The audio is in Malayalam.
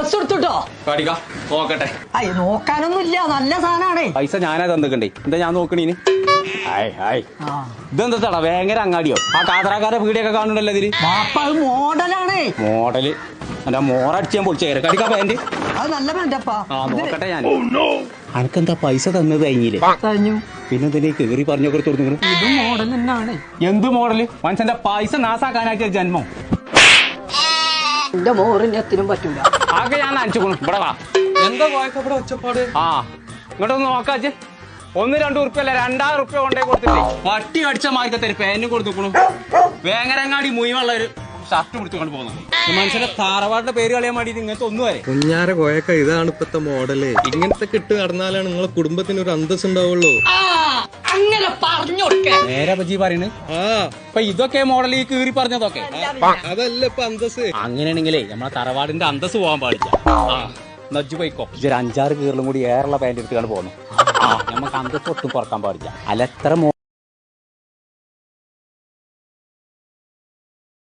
ഡ്രസ് എടുത്തുട്ടോ നോക്കട്ടെ. അയ്യ നോക്കാനൊന്നും ഇല്ല, നല്ല സാധനാണേ. പൈസ ഞാനാ തന്നിക്കണ്ടേ, എന്താ ഞാൻ നോക്കണീന്? ഇതെന്താ ഭയങ്കര അങ്ങാടിയോ? ആ കാതറാക്കാരെ വീടിയൊക്കെ കാണുന്നുണ്ടല്ലോ ഇതില്. മോഡലാണേ. മോഡല് എന്റെ മോറടിച്ച് ഞാൻ പൊളിച്ചേ. കടിക്കാ പാന്റ് അത് നല്ല പാന്റപ്പാ. നോക്കട്ടെ ഞാൻ. അനക്കെന്താ പൈസ തന്നത് കഴിഞ്ഞില്ലേ? കഴിഞ്ഞു. പിന്നെ എന്തിനാ കേറി പറഞ്ഞൊക്കെ തുറന്നു? ഇത് മോഡൽ തന്നെയാണ്. എന്ത് മോഡല്? മനുഷ്യന്റെ പൈസ നാസാക്കാനാക്കിയ ജന്മം. എന്റെ മോറിന് എത്തിനും പറ്റൂല. ആകെ ഞാൻ നനച്ചുകൊള്ളു. ഇവിടെ വാ. എന്താ ഇവിടെ ഒച്ചപ്പാട്? ഇങ്ങോട്ടൊന്ന് നോക്കാച്ച്. 1-2 ഉറുപ്പ്യല്ല 2000 ഉറുപ്പ്യ കൊണ്ടേ കൊടുത്തിട്ടേ പട്ടി അടിച്ച മാർക്കത്തെ പേനും കൊടുത്തുക്കണു. വേങ്ങരങ്ങാടി മുഴുവുള്ള ഒരു ഷർട്ട് പിടിച്ചുകൊണ്ട് പോകുന്നു. മനുഷ്യന്റെ താറവാടിന്റെ പേര് കളയാൻ വേണ്ടിട്ട് ഇങ്ങനത്തെ ഒന്നും വരെ കുഞ്ഞാര കോയക്ക, ഇതാണ് ഇപ്പത്തെ മോഡല്. ഇങ്ങനത്തെ കിട്ട് നടന്നാലാണ് നിങ്ങളെ കുടുംബത്തിന് ഒരു അന്തസ് ഉണ്ടാവുള്ളൂ. അങ്ങനെ പറഞ്ഞു നേരെ പറ്റി പറയണ്. ഇപ്പൊ ഇതൊക്കെ മോഡൽ ഈ കീറി പറഞ്ഞതൊക്കെ അതല്ല ഇപ്പൊ അന്തസ്. അങ്ങനെയാണെങ്കിലേ നമ്മളെ തറവാടിന്റെ അന്തസ് പോകാൻ പാടില്ല. നജ്ജു പോയിക്കോ. ഇതൊരു 5-6 കീറിലും കൂടി ഏറുള്ള പാന്റ് എടുത്തുകൊണ്ട് പോകുന്നു. നമുക്ക് അന്തസ് ഒട്ടും കുറക്കാൻ പാടില്ല. അല്ല എത്ര